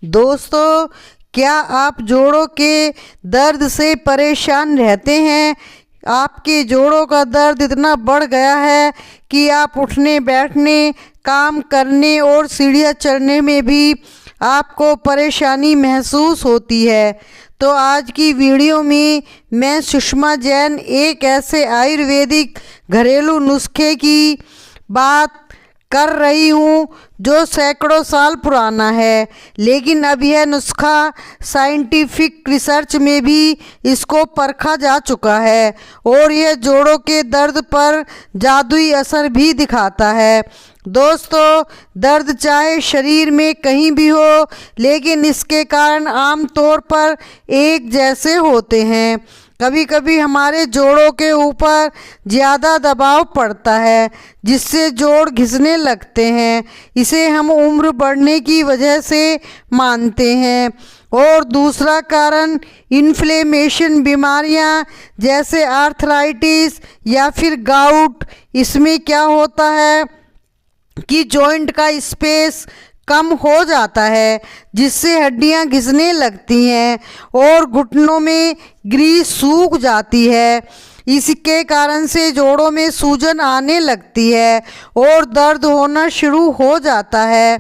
दोस्तों, क्या आप जोड़ों के दर्द से परेशान रहते हैं? आपके जोड़ों का दर्द इतना बढ़ गया है कि आप उठने बैठने, काम करने और सीढ़ियाँ चढ़ने में भी आपको परेशानी महसूस होती है। तो आज की वीडियो में मैं सुषमा जैन एक ऐसे आयुर्वेदिक घरेलू नुस्खे की बात कर रही हूँ जो सैकड़ों साल पुराना है, लेकिन अब यह नुस्खा साइंटिफिक रिसर्च में भी इसको परखा जा चुका है और यह जोड़ों के दर्द पर जादुई असर भी दिखाता है। दोस्तों, दर्द चाहे शरीर में कहीं भी हो, लेकिन इसके कारण आमतौर पर एक जैसे होते हैं। कभी कभी हमारे जोड़ों के ऊपर ज़्यादा दबाव पड़ता है जिससे जोड़ घिसने लगते हैं। इसे हम उम्र बढ़ने की वजह से मानते हैं। और दूसरा कारण इन्फ्लेमेशन बीमारियां जैसे आर्थराइटिस या फिर गाउट। इसमें क्या होता है कि जॉइंट का स्पेस कम हो जाता है जिससे हड्डियां घिसने लगती हैं और घुटनों में ग्रीस सूख जाती है। इसके कारण से जोड़ों में सूजन आने लगती है और दर्द होना शुरू हो जाता है।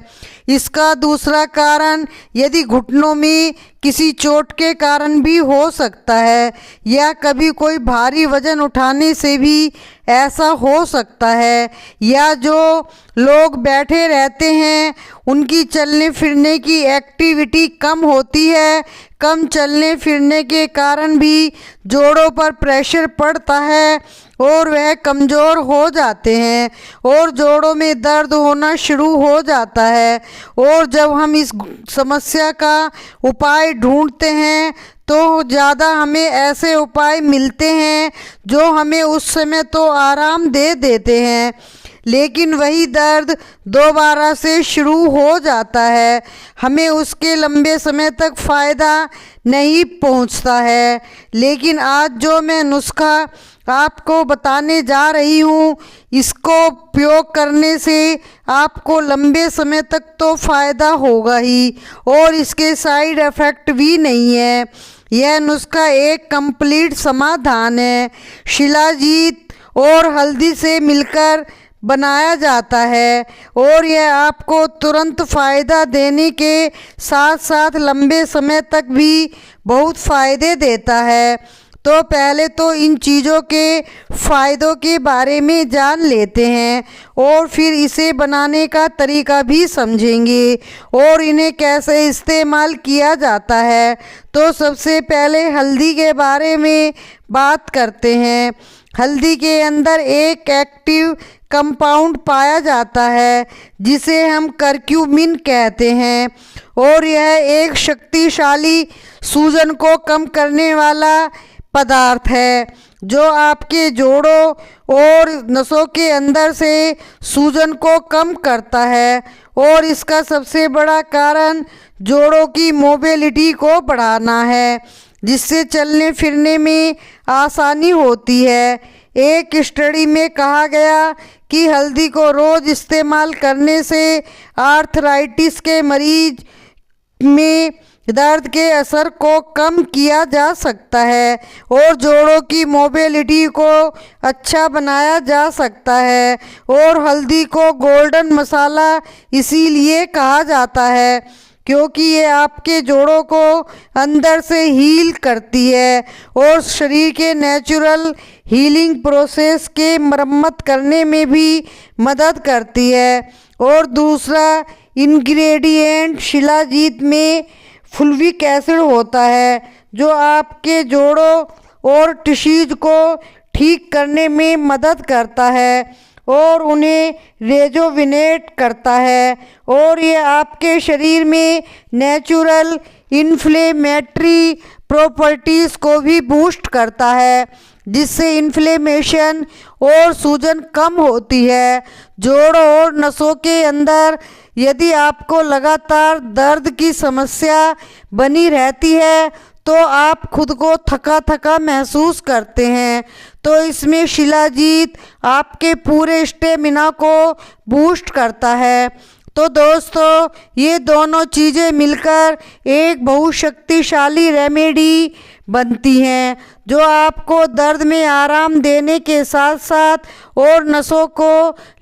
इसका दूसरा कारण यदि घुटनों में किसी चोट के कारण भी हो सकता है या कभी कोई भारी वजन उठाने से भी ऐसा हो सकता है, या जो लोग बैठे रहते हैं उनकी चलने फिरने की एक्टिविटी कम होती है। कम चलने फिरने के कारण भी जोड़ों पर प्रेशर पड़ता है और वह कमज़ोर हो जाते हैं और जोड़ों में दर्द होना शुरू हो जाता है। और जब हम इस समस्या का उपाय ढूंढते हैं तो ज़्यादा हमें ऐसे उपाय मिलते हैं जो हमें उस समय तो आराम दे देते हैं, लेकिन वही दर्द दोबारा से शुरू हो जाता है। हमें उसके लंबे समय तक फ़ायदा नहीं पहुंचता है। लेकिन आज जो मैं नुस्खा आपको बताने जा रही हूँ, इसको उपयोग करने से आपको लंबे समय तक तो फ़ायदा होगा ही और इसके साइड इफ़ेक्ट भी नहीं है। यह नुस्खा एक कंप्लीट समाधान है। शिलाजीत और हल्दी से मिलकर बनाया जाता है और यह आपको तुरंत फ़ायदा देने के साथ साथ लंबे समय तक भी बहुत फ़ायदे देता है। तो पहले तो इन चीज़ों के फ़ायदों के बारे में जान लेते हैं और फिर इसे बनाने का तरीका भी समझेंगे और इन्हें कैसे इस्तेमाल किया जाता है। तो सबसे पहले हल्दी के बारे में बात करते हैं। हल्दी के अंदर एक एक्टिव कंपाउंड पाया जाता है जिसे हम करक्यूमिन कहते हैं और यह एक शक्तिशाली सूजन को कम करने वाला पदार्थ है जो आपके जोड़ों और नसों के अंदर से सूजन को कम करता है। और इसका सबसे बड़ा कारण जोड़ों की मोबिलिटी को बढ़ाना है जिससे चलने फिरने में आसानी होती है। एक स्टडी में कहा गया कि हल्दी को रोज़ इस्तेमाल करने से आर्थराइटिस के मरीज में दर्द के असर को कम किया जा सकता है और जोड़ों की मोबिलिटी को अच्छा बनाया जा सकता है। और हल्दी को गोल्डन मसाला इसीलिए कहा जाता है क्योंकि ये आपके जोड़ों को अंदर से हील करती है और शरीर के नेचुरल हीलिंग प्रोसेस के मरम्मत करने में भी मदद करती है। और दूसरा इंग्रेडिएंट शिलाजीत में फुल्विक एसिड होता है जो आपके जोड़ों और टिश्यूज को ठीक करने में मदद करता है और उन्हें रेजुविनेट करता है और ये आपके शरीर में नेचुरल इन्फ्लेमेटरी प्रॉपर्टीज़ को भी बूस्ट करता है जिससे इन्फ्लेमेशन और सूजन कम होती है। जोड़ों और नसों के अंदर यदि आपको लगातार दर्द की समस्या बनी रहती है तो आप खुद को थका थका महसूस करते हैं, तो इसमें शिलाजीत आपके पूरे स्टेमिना को बूस्ट करता है। तो दोस्तों ये दोनों चीज़ें मिलकर एक बहुत शक्तिशाली रेमेडी बनती हैं जो आपको दर्द में आराम देने के साथ साथ और नसों को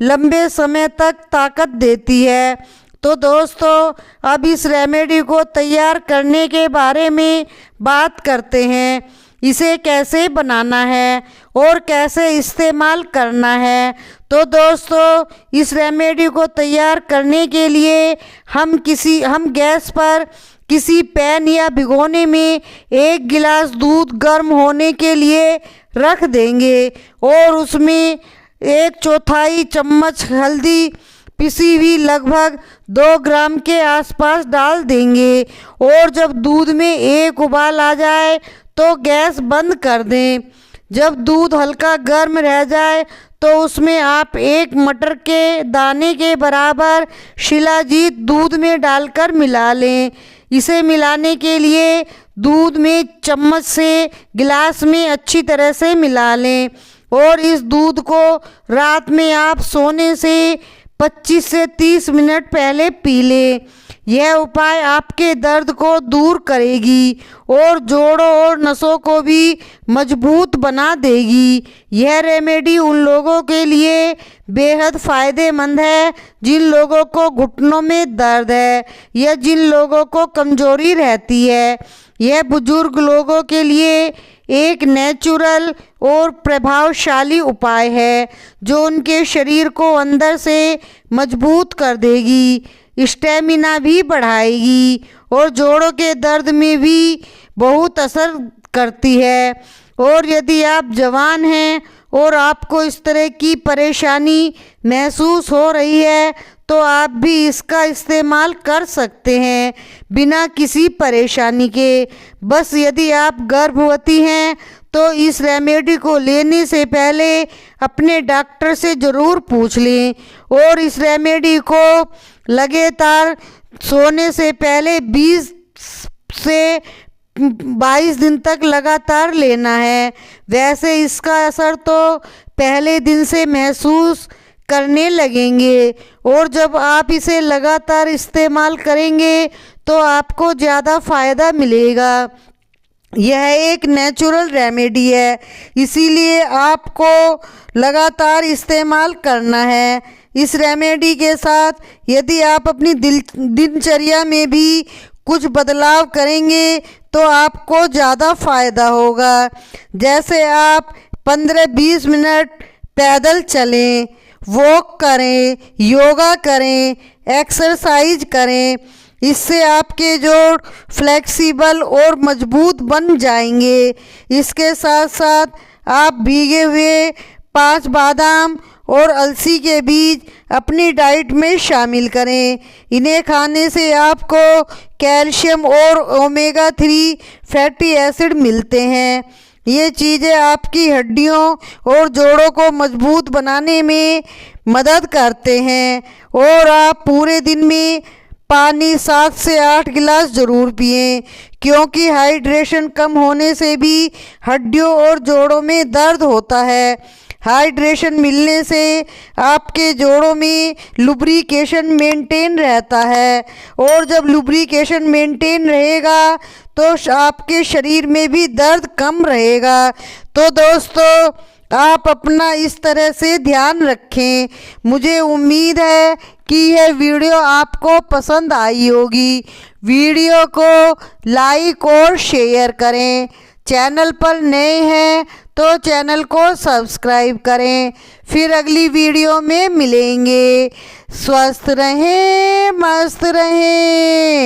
लंबे समय तक ताकत देती है। तो दोस्तों अब इस रेमेडी को तैयार करने के बारे में बात करते हैं। इसे कैसे बनाना है और कैसे इस्तेमाल करना है। तो दोस्तों इस रेमेडी को तैयार करने के लिए हम गैस पर किसी पैन या भिगोने में 1 गिलास दूध गर्म होने के लिए रख देंगे और उसमें 1/4 चम्मच हल्दी पिसी हुई लगभग 2 ग्राम के आसपास डाल देंगे और जब दूध में एक उबाल आ जाए तो गैस बंद कर दें। जब दूध हल्का गर्म रह जाए तो उसमें आप 1 मटर के दाने के बराबर शिलाजीत दूध में डालकर मिला लें। इसे मिलाने के लिए दूध में चम्मच से गिलास में अच्छी तरह से मिला लें और इस दूध को रात में आप सोने से 25 से 30 मिनट पहले पी लें। यह उपाय आपके दर्द को दूर करेगी और जोड़ों और नसों को भी मजबूत बना देगी। यह रेमेडी उन लोगों के लिए बेहद फ़ायदेमंद है जिन लोगों को घुटनों में दर्द है या जिन लोगों को कमजोरी रहती है। यह बुजुर्ग लोगों के लिए एक नेचुरल और प्रभावशाली उपाय है जो उनके शरीर को अंदर से मजबूत कर देगी, स्टेमिना भी बढ़ाएगी और जोड़ों के दर्द में भी बहुत असर करती है। और यदि आप जवान हैं और आपको इस तरह की परेशानी महसूस हो रही है तो आप भी इसका इस्तेमाल कर सकते हैं बिना किसी परेशानी के। बस यदि आप गर्भवती हैं तो इस रेमेडी को लेने से पहले अपने डॉक्टर से ज़रूर पूछ लें और इस रेमेडी को लगातार सोने से पहले 20 से 22 दिन तक लगातार लेना है। वैसे इसका असर तो पहले दिन से महसूस करने लगेंगे और जब आप इसे लगातार इस्तेमाल करेंगे तो आपको ज़्यादा फ़ायदा मिलेगा। यह एक नेचुरल रेमेडी है, इसीलिए आपको लगातार इस्तेमाल करना है। इस रेमेडी के साथ यदि आप अपनी दिनचर्या में भी कुछ बदलाव करेंगे तो आपको ज़्यादा फ़ायदा होगा। जैसे आप 15-20 मिनट पैदल चलें, वॉक करें, योगा करें, एक्सरसाइज करें। इससे आपके जोड़ फ्लेक्सिबल और मजबूत बन जाएंगे। इसके साथ साथ आप भीगे हुए 5 बादाम और अलसी के बीज अपनी डाइट में शामिल करें। इन्हें खाने से आपको कैल्शियम और ओमेगा 3 फैटी एसिड मिलते हैं। ये चीज़ें आपकी हड्डियों और जोड़ों को मजबूत बनाने में मदद करते हैं। और आप पूरे दिन में पानी 7 से 8 गिलास ज़रूर पिएं क्योंकि हाइड्रेशन कम होने से भी हड्डियों और जोड़ों में दर्द होता है। हाइड्रेशन मिलने से आपके जोड़ों में लुब्रिकेशन मेंटेन रहता है और जब लुब्रिकेशन मेंटेन रहेगा तो आपके शरीर में भी दर्द कम रहेगा। तो दोस्तों आप अपना इस तरह से ध्यान रखें। मुझे उम्मीद है कि यह वीडियो आपको पसंद आई होगी। वीडियो को लाइक और शेयर करें। चैनल पर नए हैं तो चैनल को सब्सक्राइब करें। फिर अगली वीडियो में मिलेंगे। स्वस्थ रहें, मस्त रहें।